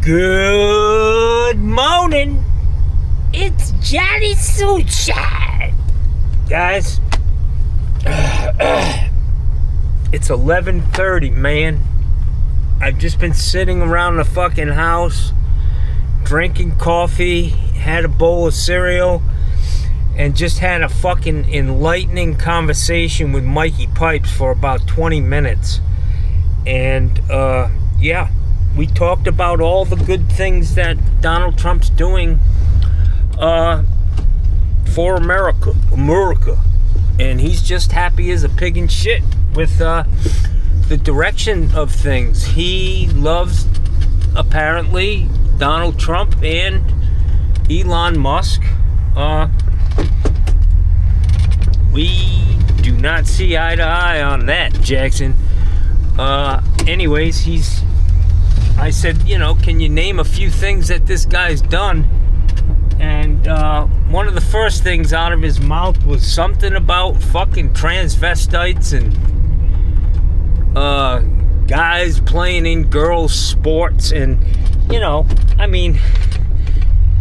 Good morning. It's Johnny Sunshine. Guys, it's 11:30, man. I've just been sitting around the fucking house, drinking coffee, had a bowl of cereal, and just had a fucking enlightening conversation with Mikey Pipes for about 20 minutes. And, yeah, we talked about all the good things that Donald Trump's doing for America. And he's just happy as a pig in shit with the direction of things. He loves, apparently, Donald Trump and Elon Musk. We do not see eye to eye on that, Jackson. Anyways, I said, can you name a few things that this guy's done? And one of the first things out of his mouth was something about fucking transvestites and guys playing in girls' sports. And,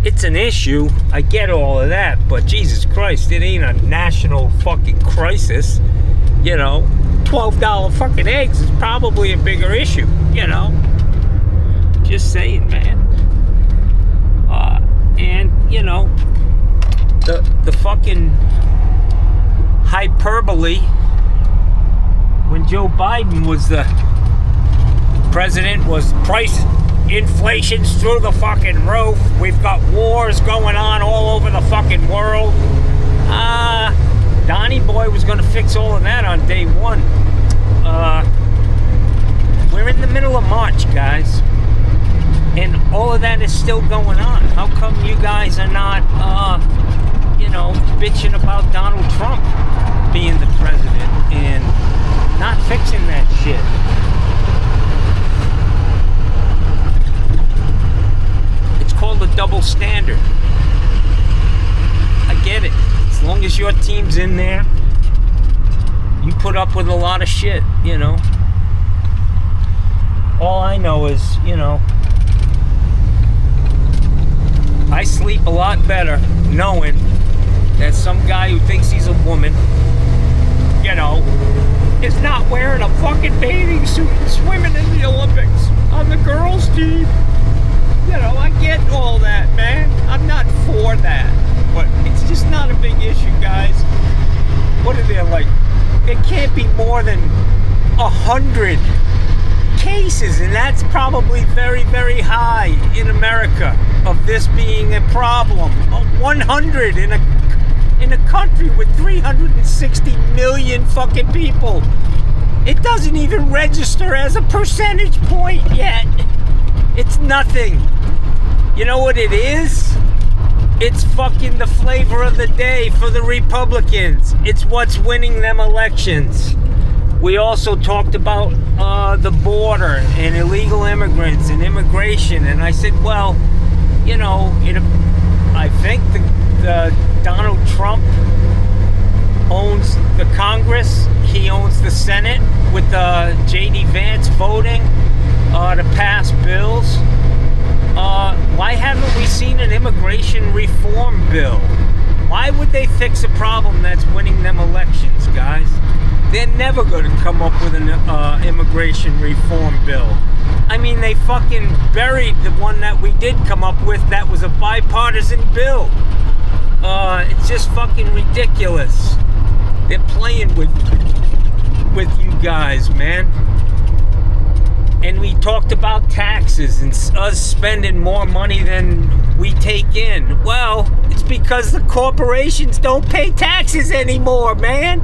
it's an issue. I get all of that. But Jesus Christ, it ain't a national fucking crisis. $12 fucking eggs is probably a bigger issue, Just saying, man. And, the fucking hyperbole when Joe Biden was the president was price inflation's through the fucking roof. We've got wars going on all over the fucking world. Donnie Boy was going to fix all of that on day one. We're in the middle of March, guys. And all of that is still going on. How come you guys are not, bitching about Donald Trump being the president and not fixing that shit? It's called a double standard. I get it. As long as your team's in there, you put up with a lot of shit, All I know is, I sleep a lot better knowing that some guy who thinks he's a woman, is not wearing a fucking bathing suit and swimming in the Olympics on the girls' team. I get all that, man. I'm not for that. But it's just not a big issue, guys. What are there, like? It can't be more than 100 cases, and that's probably very, very high in America of this being a problem. 100 in a country with 360 million fucking people. It doesn't even register as a percentage point yet. It's nothing. You know what it is? It's fucking the flavor of the day for the Republicans. It's what's winning them elections. We also talked about the border and illegal immigrants and immigration. And I said, well, I think the Donald Trump owns the Congress. He owns the Senate with J.D. Vance voting to pass bills. Why haven't we seen an immigration reform bill? Why would they fix a problem that's winning them elections, guys? They're never going to come up with an immigration reform bill. They fucking buried the one that we did come up with that was a bipartisan bill. It's just fucking ridiculous. They're playing with you guys, man. And we talked about taxes and us spending more money than we take in. Well, it's because the corporations don't pay taxes anymore, man.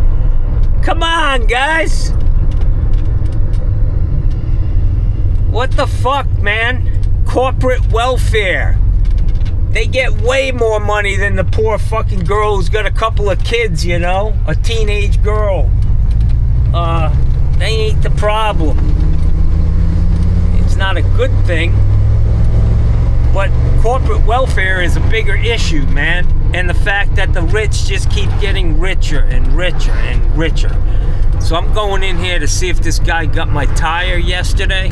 Come on, guys. What the fuck, man? Corporate welfare. They get way more money than the poor fucking girl who's got a couple of kids, a teenage girl. They ain't the problem. It's not a good thing. But corporate welfare is a bigger issue, man. And the fact that the rich just keep getting richer and richer and richer. So I'm going in here to see if this guy got my tire yesterday.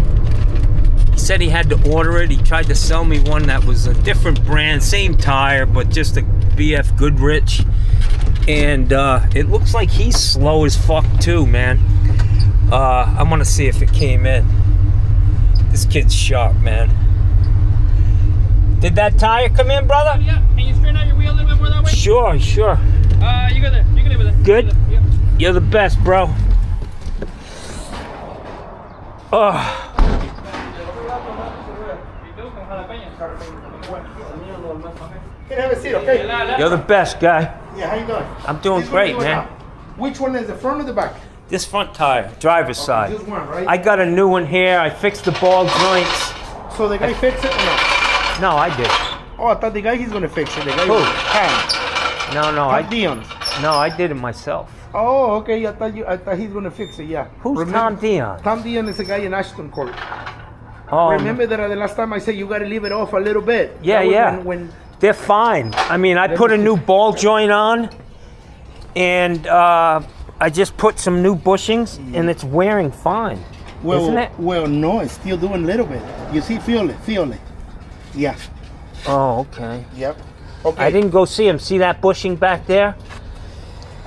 He said he had to order it. He tried to sell me one that was a different brand, same tire, but just a BF Goodrich. And it looks like he's slow as fuck too, man. I want to see if it came in. This kid's sharp, man. Did that tire come in, brother? Yeah. Can you straighten out your wheel a little bit more that way? Sure, sure. You go there. You can leave it there. Good? Yep. You're the best, bro. Oh. Can I have a seat, okay? You're the best, guy. Yeah, how you doing? I'm doing This great, one you man. want? Which one is the front or the back? This front tire, driver's side. Just one, right? I got a new one here. I fixed the ball joints. So the guy fixed it or no? No, I did. Oh, I thought the guy he's gonna fix it. The guy Who? Ham. No, Tom Dion. I did it myself. Oh, okay. I thought he's gonna fix it. Yeah. Who's Tom Dion? Tom Dion is a guy in Ashton Court. Oh, Remember that the last time I said you gotta leave it off a little bit. Yeah, That was yeah. When they're fine. I mean, I put a new ball joint on, and I just put some new bushings, and it's wearing fine. Isn't it? Well, no, it's still doing a little bit. You see, feel it. Yeah. Oh, okay. Yep. Okay. I didn't go see him. See that bushing back there?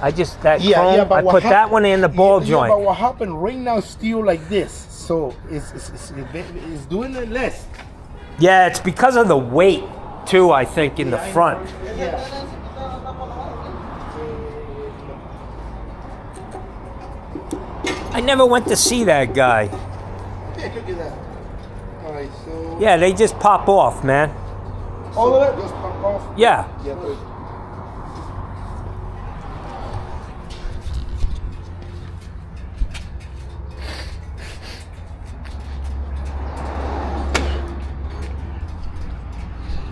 I just, that Yeah, chrome, yeah, but I what put that hap- one in the ball yeah, joint. but what happened right now is still like this, so it's doing it less. Yeah, it's because of the weight, too, I think, in the front. Yeah. I never went to see that guy. Yeah, look at that. All right, so Yeah, they just pop off, man. all of it just pop off. Yeah. Yeah, good.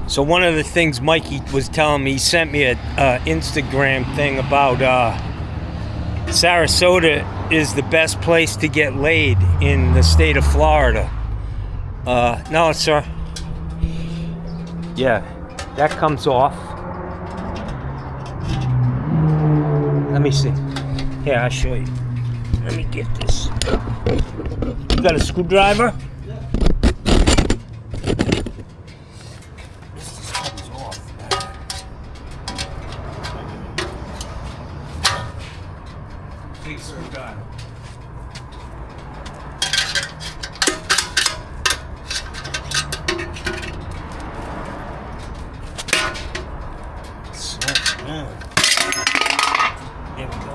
So one of the things Mikey was telling me, he sent me a Instagram thing about Sarasota is the best place to get laid in the state of Florida. No, sir. Yeah, that comes off. Let me see. Here, I'll show you. Let me get this. You got a screwdriver? This comes off. Big screwdriver. There we go.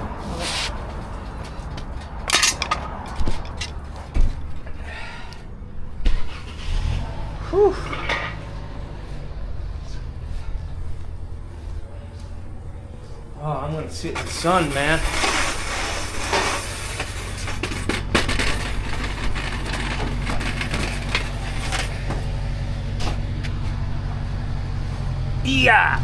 Whew. Oh, I'm gonna sit in the sun, man. Yeah.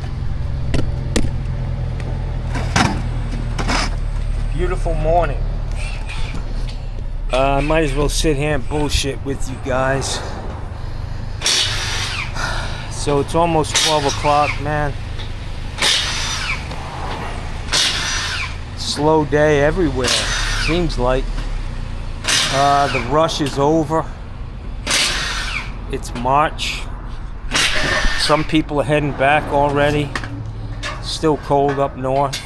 Beautiful morning. I might as well sit here and bullshit with you guys. So it's almost 12 o'clock, man. Slow day everywhere, seems like. The rush is over. It's March. Some people are heading back already. Still cold up north.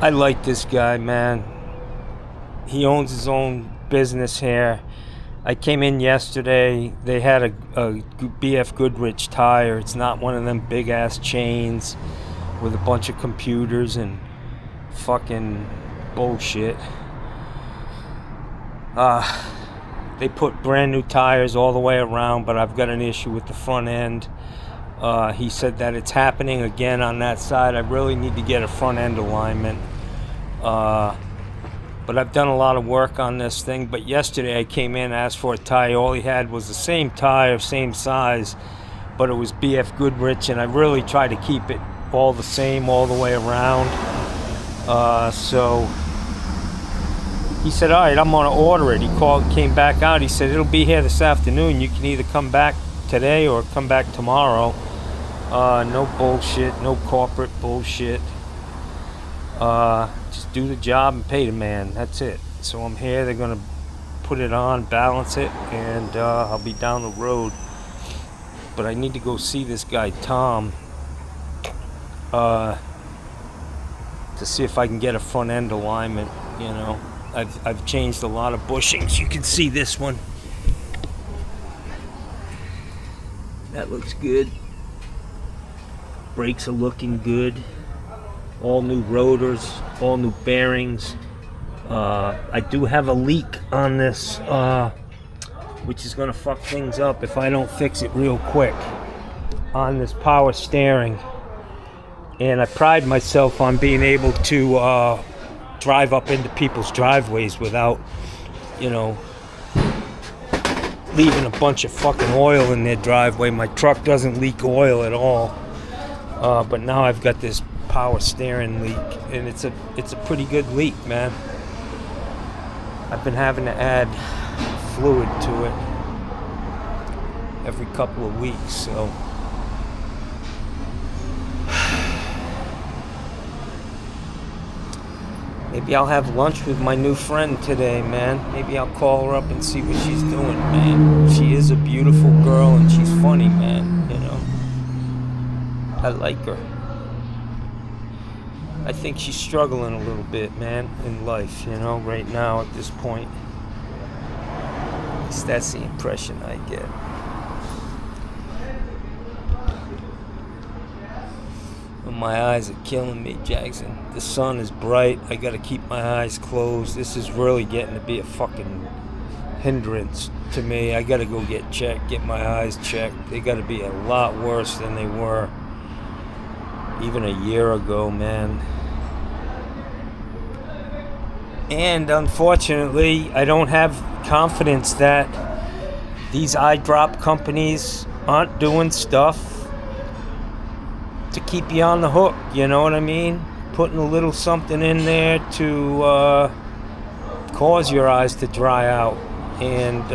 I like this guy, man. He owns his own business here. I came in yesterday. They had a BF Goodrich tire. It's not one of them big ass chains with a bunch of computers and fucking bullshit. They put brand new tires all the way around, but I've got an issue with the front end. He said that it's happening again on that side. I really need to get a front end alignment. But I've done a lot of work on this thing. But yesterday I came in, asked for a tire. All he had was the same tire, same size, but it was BF Goodrich, and I really tried to keep it all the same all the way around. So he said, all right, I'm gonna order it. He came back out. He said, it'll be here this afternoon. You can either come back today or come back tomorrow. No bullshit, no corporate bullshit. Just do the job and pay the man. That's it. So I'm here. They're gonna put it on, balance it, and I'll be down the road. But I need to go see this guy Tom to see if I can get a front end alignment. You know, I've changed a lot of bushings. You can see this one. That looks good. Brakes are looking good. All new rotors, all new bearings. I do have a leak on this, which is gonna fuck things up if I don't fix it real quick on this power steering. And I pride myself on being able to drive up into people's driveways without, you know, leaving a bunch of fucking oil in their driveway. My truck doesn't leak oil at all. But now I've got this power steering leak, and it's a pretty good leak, man. I've been having to add fluid to it every couple of weeks, so maybe I'll have lunch with my new friend today, man. Maybe I'll call her up and see what she's doing, man. She is a beautiful girl and she's funny, man, you know. I like her. I think she's struggling a little bit, man, in life, you know, right now at this point. At least that's the impression I get. But my eyes are killing me, Jackson. The sun is bright. I gotta keep my eyes closed. This is really getting to be a fucking hindrance to me. I gotta go get checked, get my eyes checked. They gotta be a lot worse than they were even a year ago, man. And unfortunately, I don't have confidence that these eye drop companies aren't doing stuff to keep you on the hook, you know what I mean? Putting a little something in there to cause your eyes to dry out and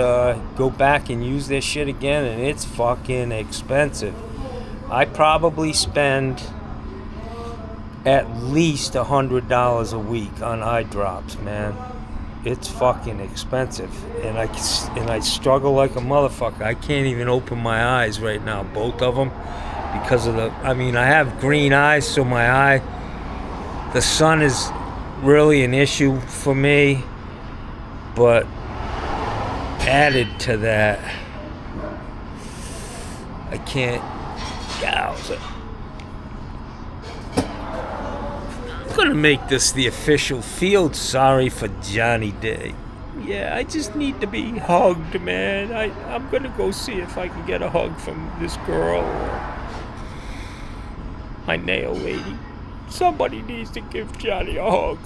go back and use their shit again, and it's fucking expensive. I probably spend at least $100 a week on eye drops, man. It's fucking expensive, and I struggle like a motherfucker. I can't even open my eyes right now, both of them, because of I have green eyes, so the sun is really an issue for me, but added to that, I can't gouge it. I'm gonna make this the official Field Sorry for Johnny Day. Yeah, I just need to be hugged, man. I'm gonna go see if I can get a hug from this girl or my nail lady. Somebody needs to give Johnny a hug.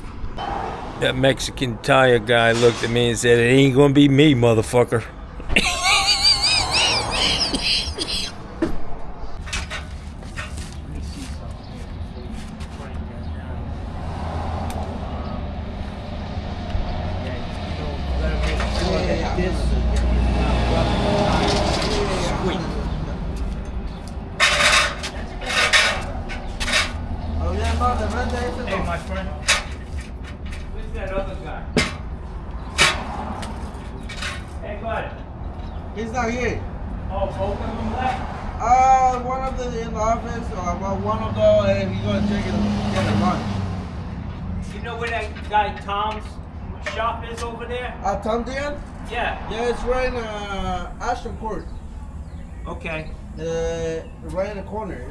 That Mexican tire guy looked at me and said, "It ain't gonna be me, motherfucker." Hey, my friend. Where's that other guy? Hey, bud. He's not here. Oh, both of them left? One of them in the office, one of them, he's gonna check it, get a lunch. You know where that guy Tom's shop is over there? Tom Dian? Yeah. Yeah, it's right in Ashton Court. Okay. Right in the corner.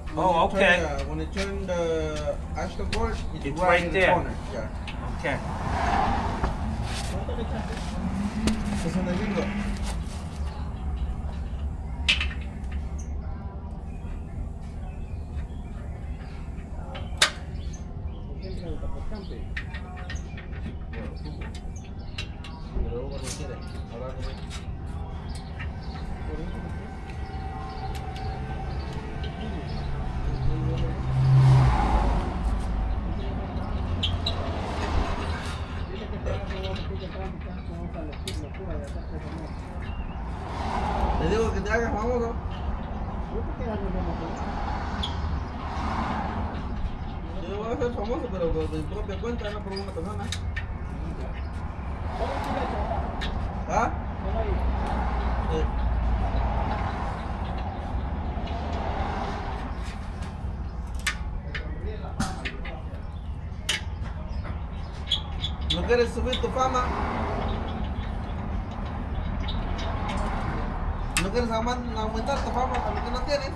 Okay. When you turn the Ashton Court, It's right right in there. the corner. Yeah. Okay. It's in the window. Le digo que te hagas famoso. voy a ser famoso, pero por mi propia cuenta, no por una persona. ¿Ah? Sí. ¿No quieres subir tu fama? ¿No quieres aumentar tu fama a lo que no tienes?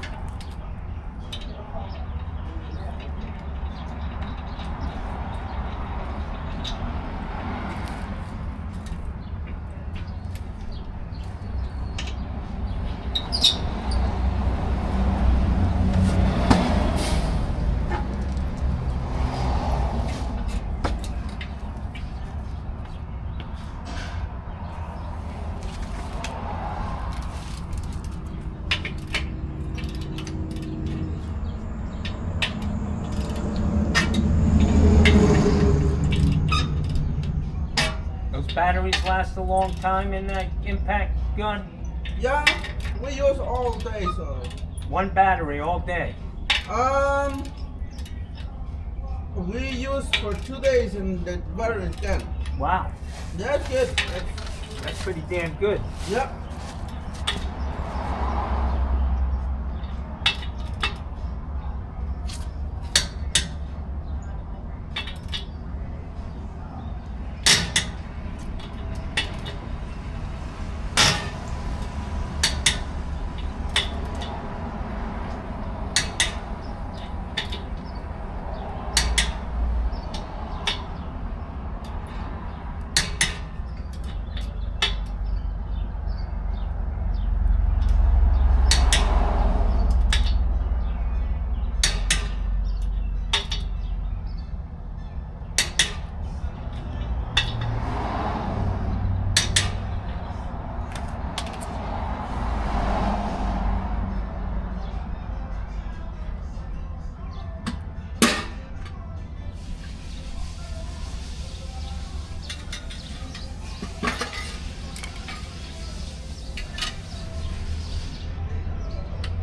Those batteries last a long time in that impact gun. Yeah, we use all day, so. One battery all day. We use for 2 days in the battery can. Wow, That's good. that's pretty damn good. Yep.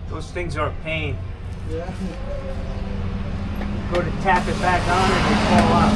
Those things are a pain. Yeah. Go to tap it back on and they fall out.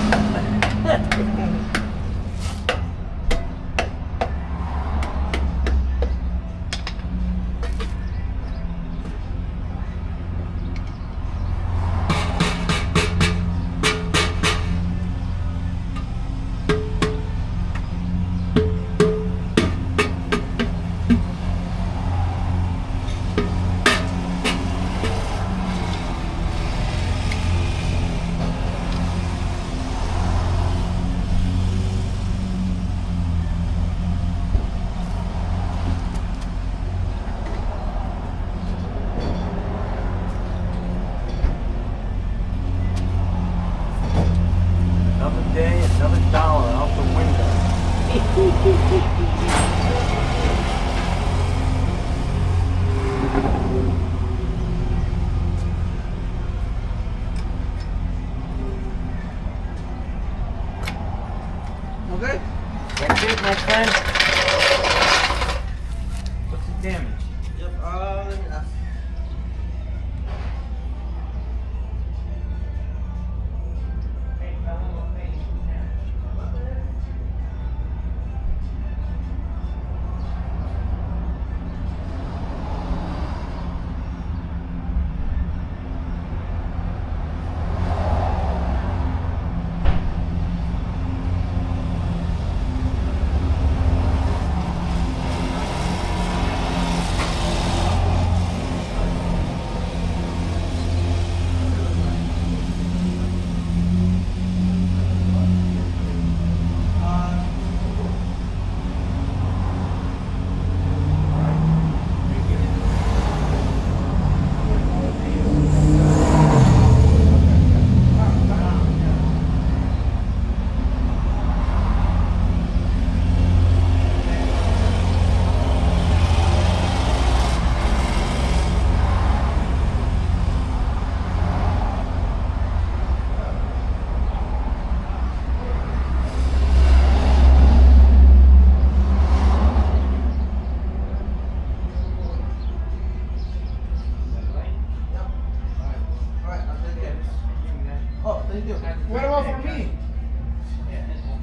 Thank you. What about for me?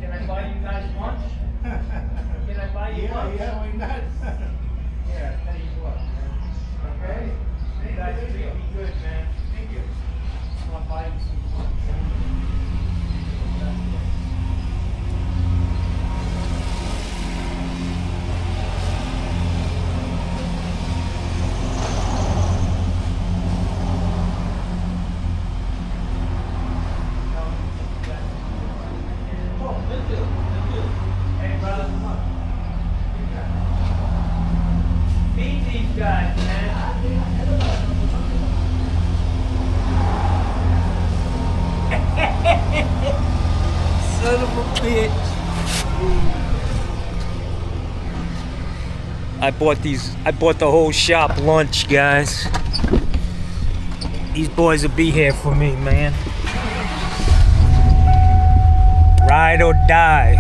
Can I buy you guys lunch? Can I buy you lunch? why not? Yeah, tell you what, man. Okay. You guys treat me good, man. Thank you. I'm gonna buy you some lunch. Hey, brother, come on. Feed these guys, man. Son of a bitch. I bought the whole shop lunch, guys. These boys will be here for me, man. Ride or die.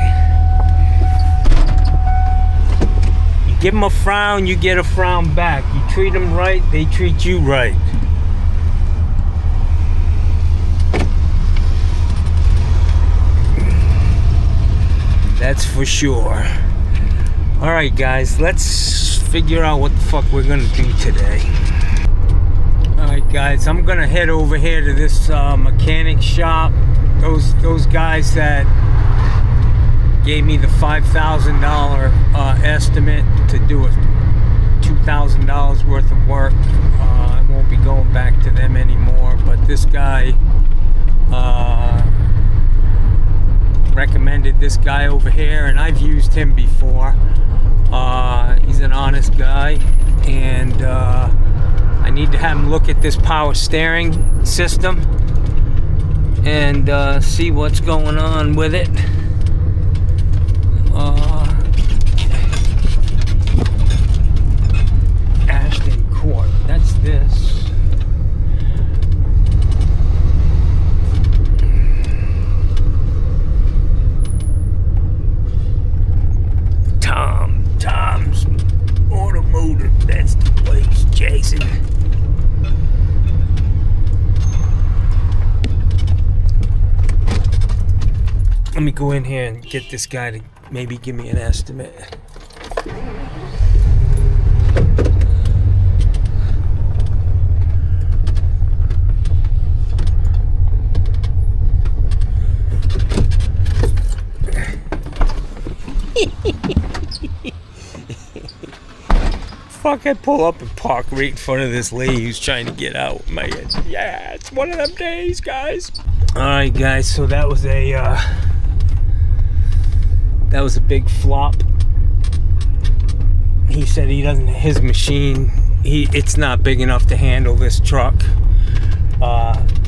You give them a frown, you get a frown back. You treat them right, they treat you right. That's for sure. Alright guys, let's figure out what the fuck we're gonna do today. Alright guys, I'm gonna head over here to this mechanic shop. Those guys that gave me the $5,000 estimate to do a $2,000 worth of work. I won't be going back to them anymore, but this guy recommended this guy over here, and I've used him before. He's an honest guy, and I need to have him look at this power steering system and see what's going on with it. Ashton Court, that's this. Tom's Automotive, that's the place, Jason. Let me go in here and get this guy to maybe give me an estimate. Fuck, I pull up and park right in front of this lady who's trying to get out. Man, yeah, it's one of them days, guys. Alright guys, so that was a big flop. He said he doesn't, his machine, it's not big enough to handle this truck.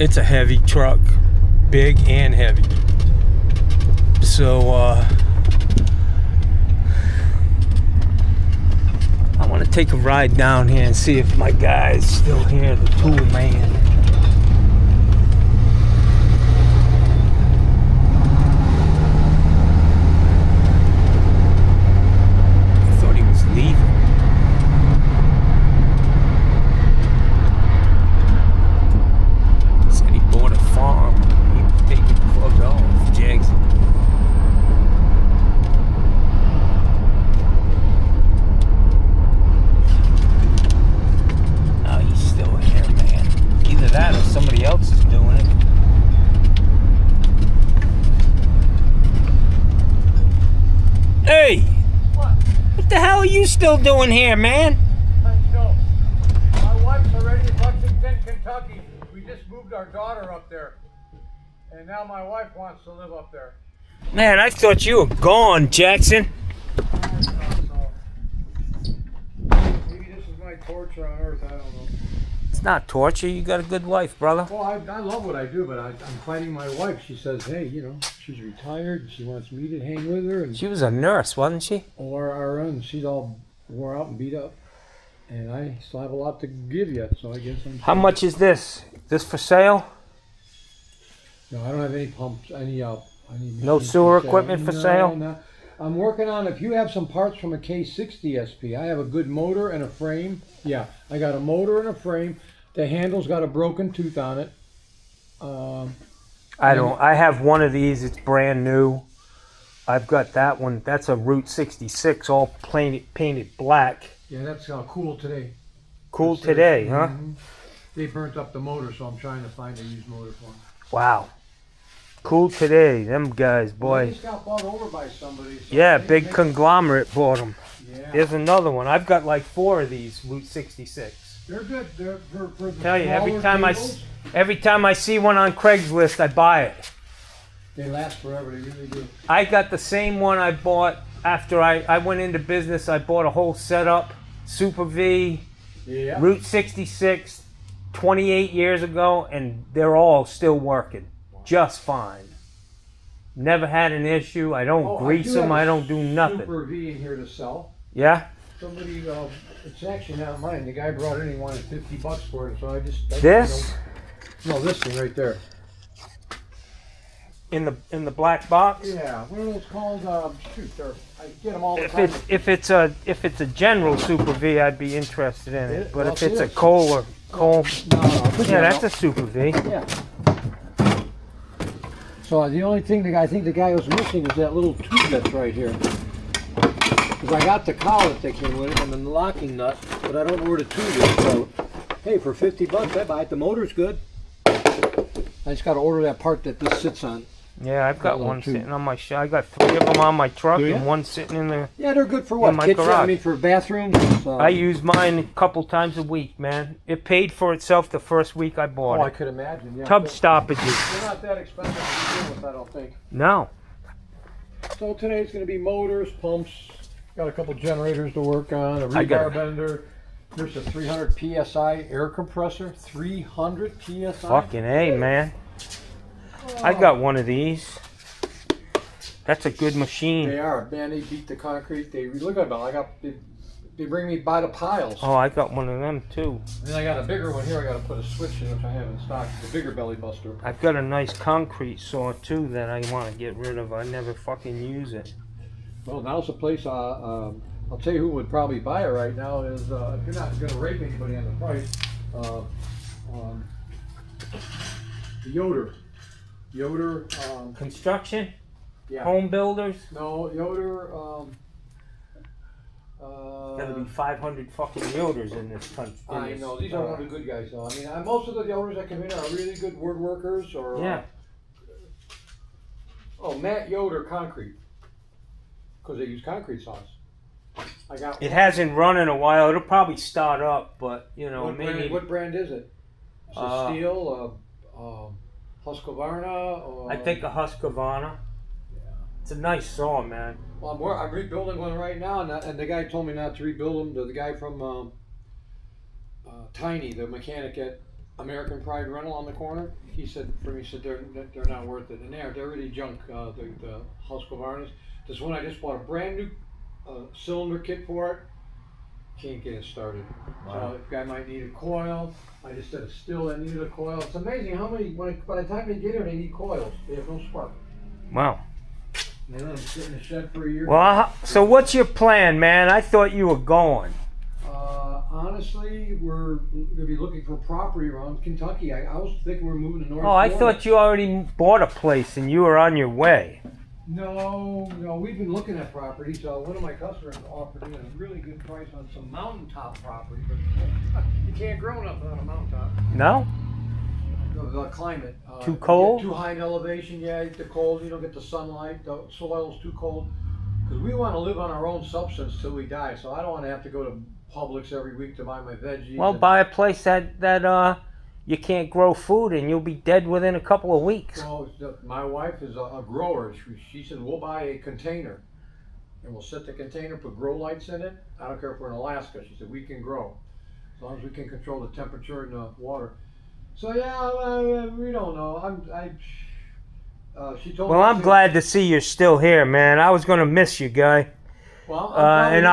It's a heavy truck, big and heavy. So I want to take a ride down here and see if my guy's still here, the tool man. I thought he was leaving. He said he bought a farm. He was taking the fuck off, Jackson. That or somebody else is doing it. Hey! What the hell are you still doing here, man? So, my wife's already in Lexington, Kentucky. We just moved our daughter up there. And now my wife wants to live up there. Man, I thought you were gone, Jackson. Maybe this is my torture on earth, I don't know. It's not torture. You got a good wife, brother. Well, I love what I do, but I'm fighting my wife. She says, hey, you know, she's retired and she wants me to hang with her. And She was a nurse, wasn't she? she's all wore out and beat up. And I still have a lot to give yet, so I guess I'm... How much is this? This for sale? No, I don't have any pumps, any No machines sewer for equipment for sale? No. I'm working on, if you have some parts from a K60 SP, I have a good motor and a frame. Yeah, I got a motor and a frame. The handle's got a broken tooth on it. I don't. I have one of these. It's brand new. I've got that one. That's a Route 66, all painted black. Yeah, that's cool today. Cool today, huh? They burnt up the motor, so I'm trying to find a used motor for them. Wow. Cool today. Them guys, They boy. just got bought over by somebody. So Yeah, they big make- conglomerate bought them. Yeah, There's another one. I've got like 4 of these Route 66. they're good. They're for the Tell you, every smaller time cables, every time I see one on Craigslist, I buy it. they last forever. They really do. I got the same one I bought after I went into business. I bought a whole setup, Super V, Yeah. Route 66, 28 years ago, and they're all still working just fine. Never had an issue. I don't grease them. I don't do nothing. Super V in here to sell. Yeah? Somebody, it's actually not mine. The guy brought it in. He wanted $50 for it, so I just. This? No, this thing right there. In the black box? Yeah. What are those called? Shoot, I get them all the If time. it's a general Super V, I'd be interested in it. But Well, if it's a it is. Coal, No. yeah, that's a Super V. Yeah. So the only thing I think the guy was missing is that little tube that's right here. Because I got the collet that came with it and the locking nut, but I don't know where the tube is. So, hey, for $50, I buy it. The motor's good. I just got to order that part that this sits on. Yeah, I've got little one tube. sitting on my I got 3 of them on my truck Do ya? and one sitting in the. Yeah, they're good for what? In my Kitchen? I garage. mean, for bathrooms. So. I use mine a couple times a week, man. It paid for itself the first week I bought Oh, I it. could imagine. Yeah. Tub They're stoppages. not that expensive to deal with, I don't think. No. So today's going to be motors, pumps. Got a couple generators to work on. A I got rebar bender. There's a 300 psi air compressor. 300 psi. Fucking A, man. I got one of these. That's a good machine. They are, man. They beat the concrete. They look at them. They bring me by the piles. Oh, I got one of them too. And then I got a bigger one here. I got to put a switch in, which I have in stock. The bigger belly buster. I've got a nice concrete saw too that I want to get rid of. I never fucking use it. Well, now's the place. I'll tell you who would probably buy it right now is if you're not going to rape anybody on the price. The Yoder. Construction? Yeah. Home builders? No, Yoder. Gotta be 500 fucking Yoders in this country. I know these are one of the good guys though. I mean, most of the Yoders that come in are really good wood workers or. Yeah. Matt Yoder Concrete, because they use concrete sauce. I got. It hasn't run in a while. It'll probably start up, but you know, maybe. What brand is it? Is it steel? Husqvarna? Or... I think a Husqvarna. It's a nice saw, man. Well, I'm rebuilding one right now, and the guy told me not to rebuild them. The guy from Tiny, the mechanic at American Pride Rental on the corner, he said they're not worth it, and they're really junk. The Husqvarnas. This one I just bought a brand new cylinder kit for it. Can't get it started. Wow. So the guy might need a coil. I just did a still that needed a coil. It's amazing how many by the time they get here they need coils. They have no spark. Wow. They let them sit in the shed for a year. Well, so what's your plan, man? I thought you were going. Honestly, we're going to be looking for property around Kentucky. I was thinking we're moving to North Oh, I Florida. thought you already bought a place and you were on your way. No, we've been looking at properties. One of my customers offered me a really good price on some mountaintop property, but you can't grow nothing on a mountaintop. No? The climate. Too cold? Too high in elevation, yeah, the cold, you don't get the sunlight, the soil's too cold. Because we want to live on our own substance till we die, so I don't want to have to go to Publix every week to buy my veggies. Well, buy a place that you can't grow food and you'll be dead within a couple of weeks. Well, my wife is a grower. She said, we'll buy a container and we'll set the container, put grow lights in it. I don't care if we're in Alaska. She said, we can grow as long as we can control the temperature and the water. So yeah, we don't know. She told me. Well, I'm glad to see you're still here, man. I was gonna miss you, guy. Well, And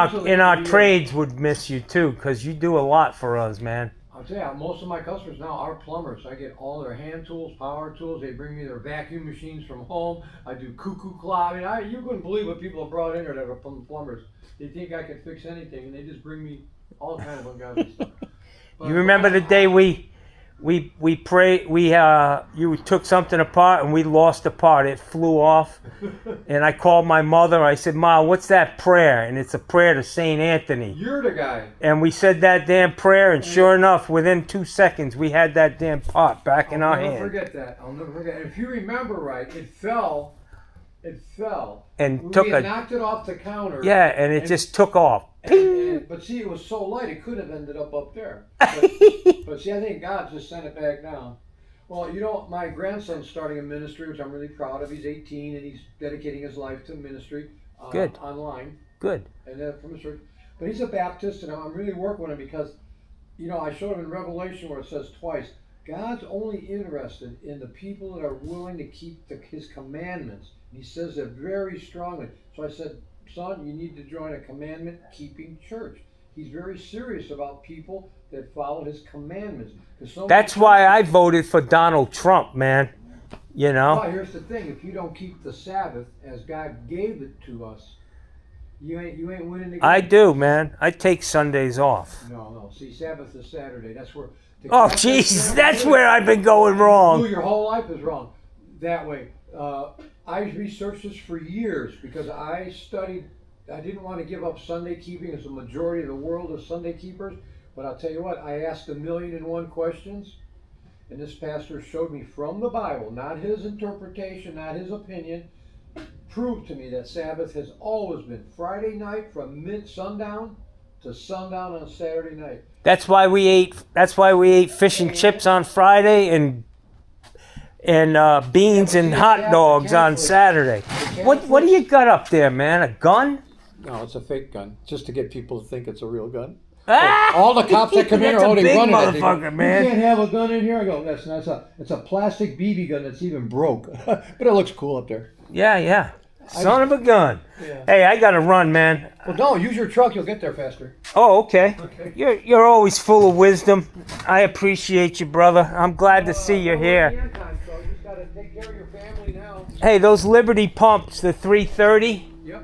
our trades would miss you too, because you do a lot for us, man. I'll tell you, most of my customers now are plumbers. I get all their hand tools, power tools. They bring me their vacuum machines from home. I do cuckoo clock. I mean, you couldn't believe what people have brought in here that are plumbers. They think I can fix anything, and they just bring me all kinds of ungodly stuff. But You remember the day we we pray you took something apart and we lost a part. It flew off, and I called my mother. I said, "Ma, what's that prayer?" And it's a prayer to Saint Anthony. You're the guy. And we said that damn prayer, and sure enough, within 2 seconds, we had that damn pot back in our hand. I'll never forget that. I'll never forget. And if you remember right, it fell. And took we had knocked it off the counter. Yeah, and it just took off. But see, it was so light, it could have ended up there. But see, I think God just sent it back down. Well, you know, my grandson's starting a ministry, which I'm really proud of. He's 18, and he's dedicating his life to ministry. Good. Online. Good. And from the church. But he's a Baptist, and I'm really working with him because, you know, I showed him in Revelation where it says twice, God's only interested in the people that are willing to keep his commandments. And he says it very strongly. So I said, son, you need to join a commandment-keeping church. He's very serious about people that follow his commandments. That's why I voted for Donald Trump, man. You know? Well, here's the thing. If you don't keep the Sabbath as God gave it to us, you ain't winning the game. I do, man. I take Sundays off. No. See, Sabbath is Saturday. That's where... Oh, jeez. That's where I've been going wrong. Your whole life is wrong. That way. I researched this for years because I studied. I didn't want to give up Sunday keeping as the majority of the world is Sunday keepers. But I'll tell you what, I asked 1,000,001 questions, and this pastor showed me from the Bible, not his interpretation, not his opinion, proved to me that Sabbath has always been Friday night from sundown to sundown on Saturday night. That's why we ate fish and chips on Friday and beans and hot dogs on Saturday. What do you got up there, man? A gun? No, it's a fake gun, just to get people to think it's a real gun. Ah! All the cops that come in are holding running at it. Motherfucker, man. You can't have a gun in here. I go, it's a plastic BB gun that's even broke, but it looks cool up there. Yeah. Son of a gun. Yeah. Hey, I gotta run, man. Well, don't use your truck. You'll get there faster. Oh, okay. You're always full of wisdom. I appreciate you, brother. I'm glad to see you here. You just gotta take care of your family now. Hey, those Liberty pumps, the 330. Yep.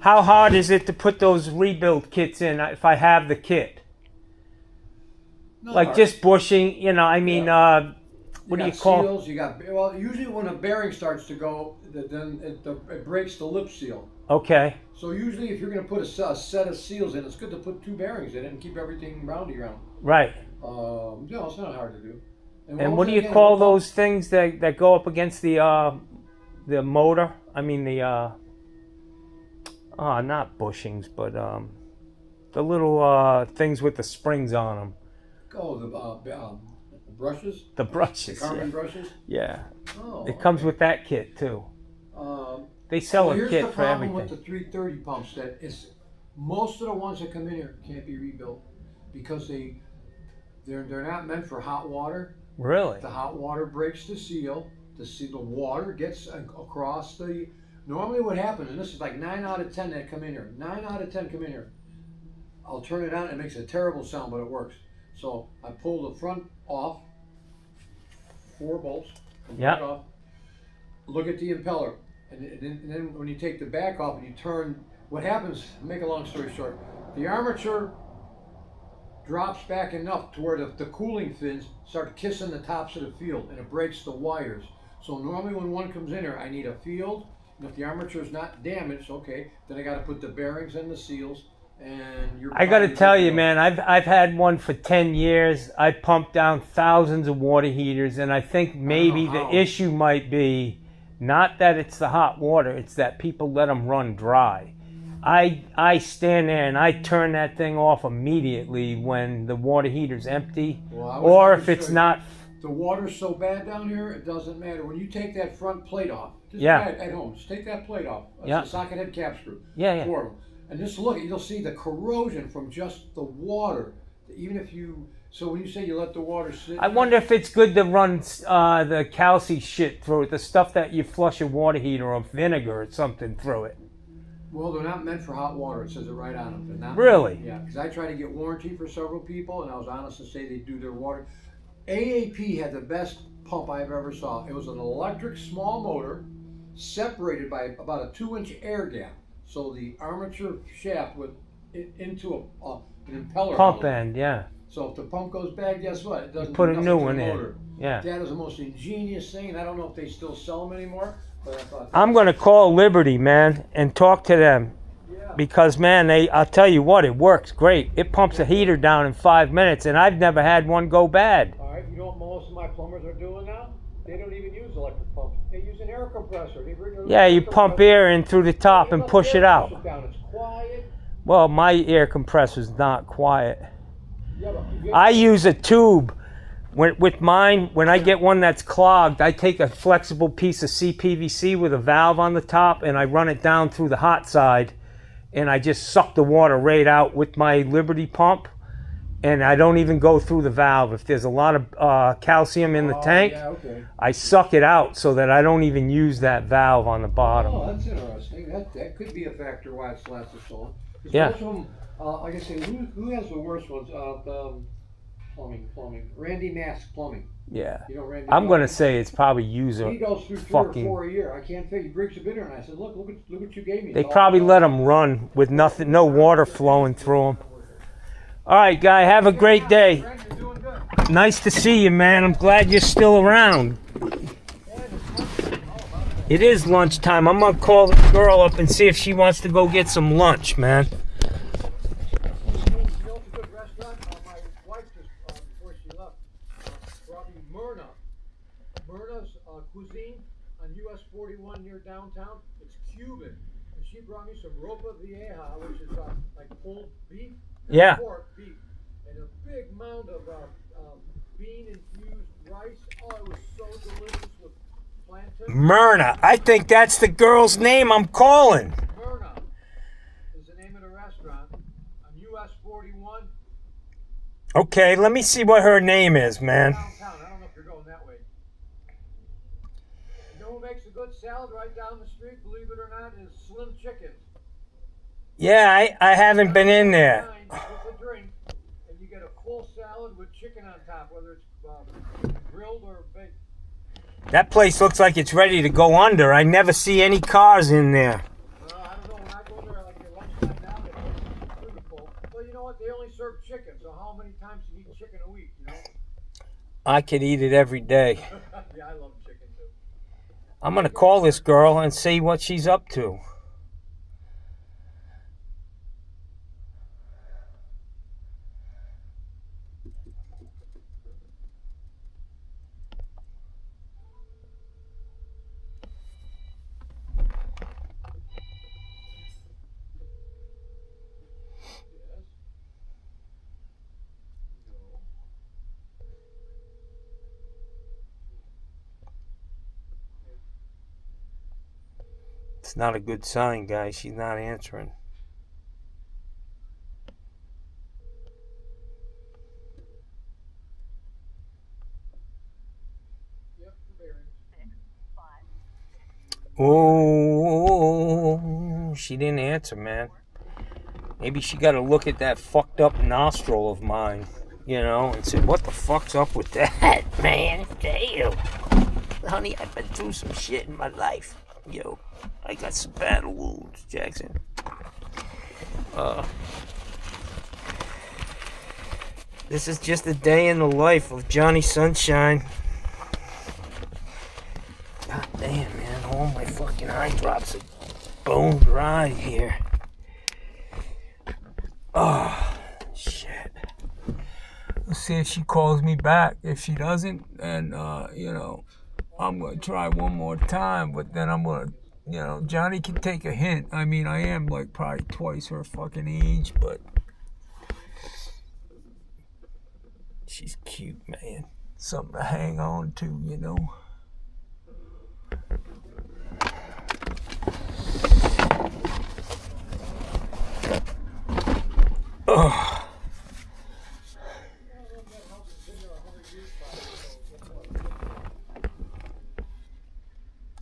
How hard is it to put those rebuild kits in if I have the kit? Like just bushing, you know, I mean, what do you call it? Seals, usually when a bearing starts to go, then it breaks the lip seal. Okay. So usually if you're going to put a set of seals in, it's good to put 2 bearings in it and keep everything roundy round. Right. It's not hard to do. And what do you call those things that go up against the motor? I mean not bushings, but the little things with the springs on them. Oh, the brushes? The brushes. The carbon brushes? Yeah. Oh, it comes with that kit too. They sell a kit for everything. Here's the problem with the 330 pumps. That is, most of the ones that come in here can't be rebuilt because they're not meant for hot water. Really? The hot water breaks the seal. The water gets across the. Normally, what happens, and this is like 9 out of 10 that come in here. 9 out of 10 come in here. I'll turn it on. It makes a terrible sound, but it works. So I pull the front off. 4 bolts. Yeah. Off. Look at the impeller. And then when you take the back off and you turn, what happens, make a long story short, the armature drops back enough to where the cooling fins start kissing the tops of the field and it breaks the wires. So normally when one comes in here, I need a field, and if the armature is not damaged, okay, then I got to put the bearings and the seals. And I got to tell you, man, I've had one for 10 years. I pumped down thousands of water heaters, and I think maybe the issue might be not that it's the hot water, it's that people let them run dry. I stand there and I turn that thing off immediately when the water heater's empty, or if it's not. The water's so bad down here, it doesn't matter. When you take that front plate off, just at home, just take that plate off. That's the socket head cap screw. Yeah. 4 of them. And just look, you'll see the corrosion from just the water. Even if you, so when you say you let the water sit. I wonder if it's good to run the calci shit through it, the stuff that you flush a water heater or vinegar or something through it. Well, they're not meant for hot water. It says it right on them. They're not really? Yeah, because I tried to get warranty for several people, and I was honest to say they do their water. AAP had the best pump I've ever saw. It was an electric small motor separated by about a 2-inch air gap. So the armature shaft went into an impeller. Pump end, yeah. So if the pump goes bad, guess what? It doesn't Put do a nothing new to one the in. motor. Yeah. That is the most ingenious thing, and I don't know if they still sell them anymore. But I thought I'm gonna call Liberty, man, and talk to them. yeah. Because, man, I'll tell you what, it works great. It pumps a heater down in 5 minutes, and I've never had one go bad. All right, you know what most of my plumbers are doing now? They don't even use electric pumps. They use an air compressor. They bring their Yeah, you air pump compressor- air in through the top and push it out. down. It's quiet. Well, my air compressor's not quiet. Yeah, but I use a tube. With mine, when I get one that's clogged, I take a flexible piece of CPVC with a valve on the top, and I run it down through the hot side, and I just suck the water right out with my Liberty pump, and I don't even go through the valve. If there's a lot of calcium in the tank, Yeah, okay. I suck it out so that I don't even use that valve on the bottom. Oh, that's interesting. That could be a factor why it's lasted so long. 'Cause Yeah. most of them, like I say, who has the worst ones? Plumbing. Randy Mask Plumbing. Yeah. You know Randy. I'm going to Mask? say it's probably user. He goes through 3 fucking- or 4 a year. I can't figure. He breaks a bidder, and I said, look what you gave me. They It's all probably done. let them run with nothing, no water flowing through them. All right, guy, have a great day. Frank, you're doing good. Nice to see you, man. I'm glad you're still around. It is lunchtime. I'm gonna call the girl up and see if she wants to go get some lunch, man. You know it's a good restaurant? My wife just, before she left, brought me Myrna. Myrna's cuisine on US 41 near downtown. It's Cuban. And she brought me some ropa vieja, which is like pulled beef. Yeah. Pork beef. And a big mound of bean-infused rice. Oh, it was so delicious with plantain. Myrna. I think that's the girl's name I'm calling. Myrna is the name of the restaurant on US 41. Okay, let me see what her name is, man. Downtown. I don't know if you're going that way. You know who makes a good salad right down the street, believe it or not, is Slim Chickens. Yeah, I haven't been in there. With a drink, and you get a full salad with chicken on top, whether it's grilled or baked. That place looks like it's ready to go under. I never see any cars in there. I don't know, when I go there like at lunchtime now, it's pretty full. Well, you know what, they only serve chicken, so how many times do you eat chicken a week, you know? I could eat it every day. Yeah, I love chicken too. I'm gonna call this girl and see what she's up to. It's not a good sign, guys. She's not answering. Yep, for bearings. Oh, she didn't answer, man. Maybe she got to look at that fucked up nostril of mine, you know, and say, what the fuck's up with that, man? Damn. Honey, I've been through some shit in my life. Yo, I got some battle wounds, Jackson. This is just a day in the life of Johnny Sunshine. God damn, man, all my fucking eye drops are bone dry here. Oh, shit. Let's see if she calls me back. If she doesn't, then, you know, I'm going to try one more time, but then I'm going to, you know, Johnny can take a hint. I mean, I am like probably twice her fucking age, but she's cute, man. Something to hang on to, you know. Ugh.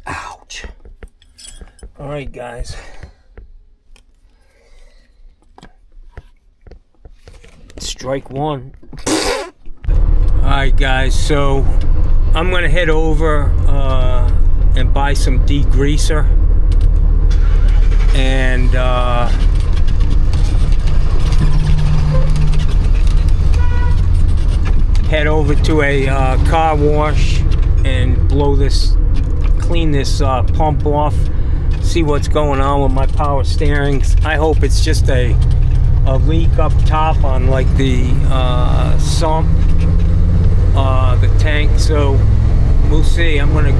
Ouch. All right, guys. Strike one. All right, guys. So I'm gonna head over and buy some degreaser, and head over to a car wash and clean this pump off, see what's going on with my power steerings. I hope it's just a leak up top on like the sump, the tank. So we'll see. I'm gonna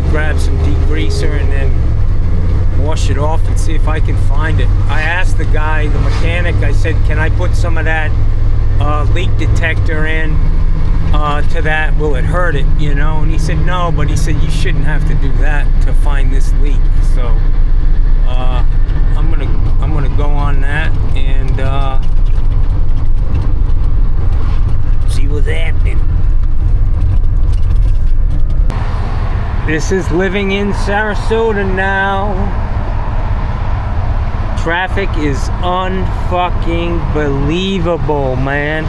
grab some degreaser and then wash it off and see if I can find it. I asked the guy, the mechanic, I said, can I put some of that leak detector in to that? Will it hurt it, you know? And he said no, but he said you shouldn't have to do that to find this leak. So I'm gonna go on that and see what's happening. This is living in Sarasota now. Traffic is unfucking believable, man.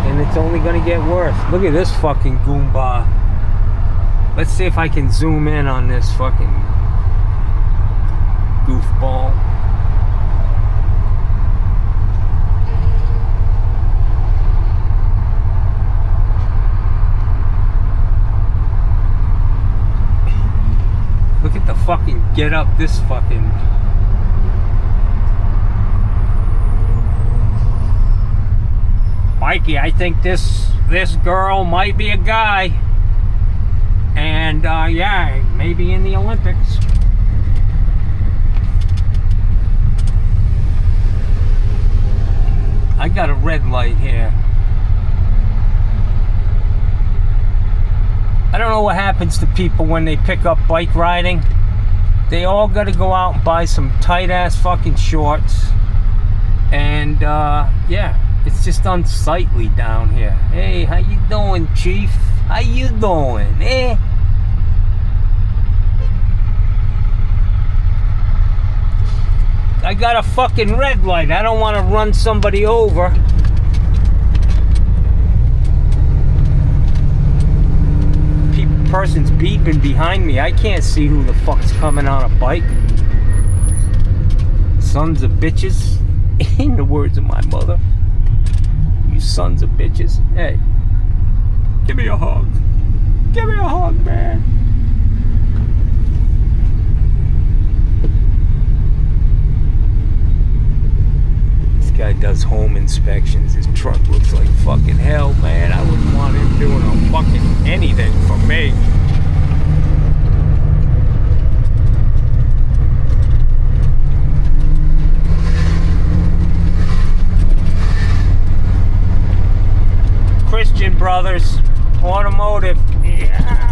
And it's only gonna get worse. Look at this fucking Goomba. Let's see if I can zoom in on this fucking goofball. Look at the fucking get up this fucking. Mikey, I think this girl might be a guy. And yeah, maybe in the Olympics. I got a red light here. I don't know what happens to people when they pick up bike riding. They all got to go out and buy some tight ass fucking shorts. And yeah, it's just unsightly down here. Hey, how you doing, Chief? How you doing, eh? I got a fucking red light. I don't want to run somebody over. Person's beeping behind me. I can't see who the fuck's coming on a bike. Sons of bitches. In the words of my mother. You sons of bitches. Hey. Give me a hug. Give me a hug, man. This guy does home inspections. His truck looks like fucking hell, man. I wouldn't want him doing a fucking anything for me. Christian Brothers Automotive. Yeah.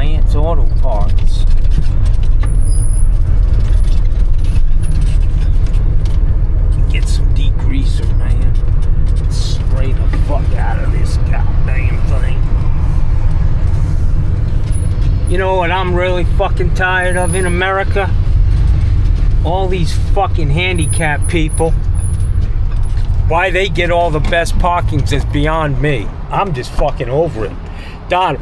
Advance Auto Parts. Get some degreaser, man. Spray the fuck out of this goddamn thing. You know what I'm really fucking tired of in America? All these fucking handicapped people. Why they get all the best parkings is beyond me. I'm just fucking over it. Don,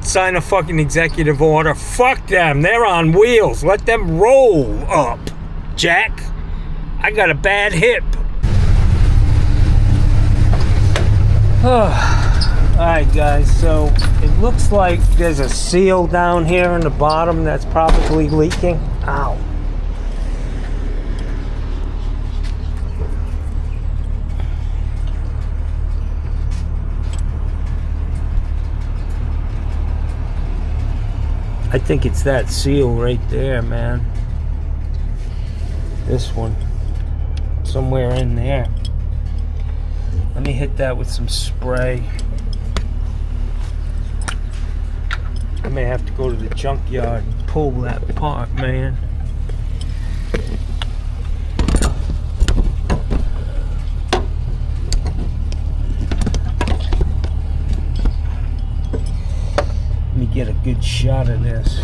sign a fucking executive order. Fuck them. They're on wheels. Let them roll up, Jack. I got a bad hip. Alright guys, so it looks like there's a seal down here in the bottom that's probably leaking. Ow. I think it's that seal right there, man. This one. somewhere in there. Let me hit that with some spray. I may have to go to the junkyard and pull that apart, man. Let me get a good shot of this.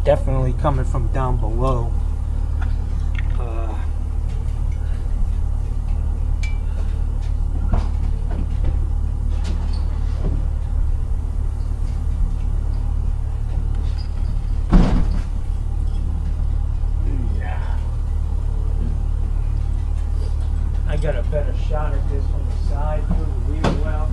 Definitely coming from down below. I got a better shot at this from the side through the rear well.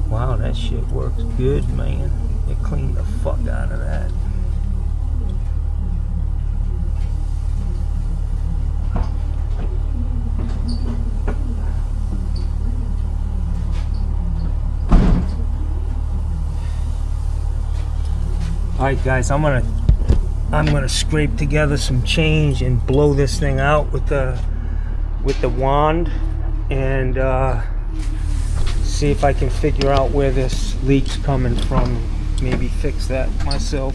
Wow, that shit works good, man. It cleaned the fuck out of that. Alright guys, I'm gonna scrape together some change and blow this thing out with the wand and see if I can figure out where this leak's coming from. Maybe fix that myself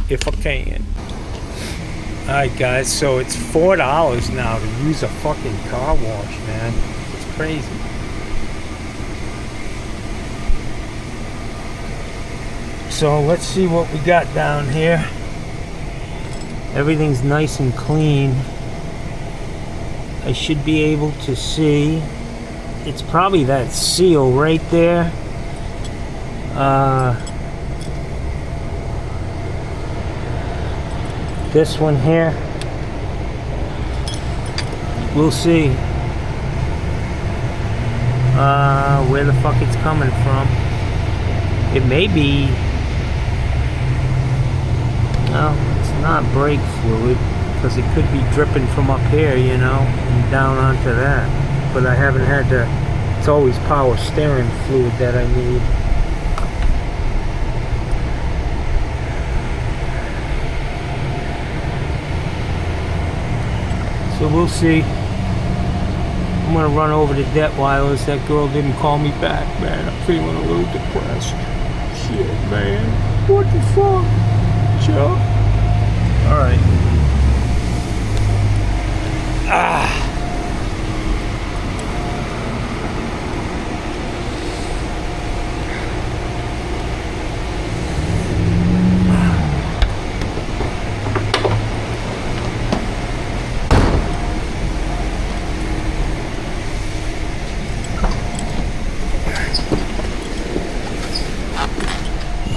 if I can. Alright guys, so it's $4 now to use a fucking car wash, man. It's crazy. So let's see what we got down here. Everything's nice and clean. I should be able to see. It's probably that seal right there. This one here. We'll see where the fuck it's coming from. It may be, no, it's not brake fluid, because it could be dripping from up here, you know, and down onto that. But I haven't had to, it's always power steering fluid that I need. So we'll see. I'm gonna run over to Detweiler's. That girl didn't call me back, man. I'm feeling a little depressed. Shit, man. What the fuck? Chill. Alright. Ah.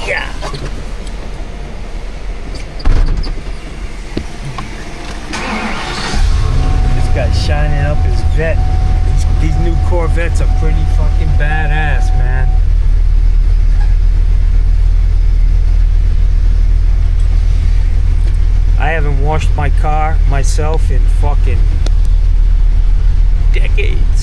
Yeah. This guy's shining up his vet. These new Corvettes are pretty fucking badass, man. I haven't washed my car myself in fucking decades.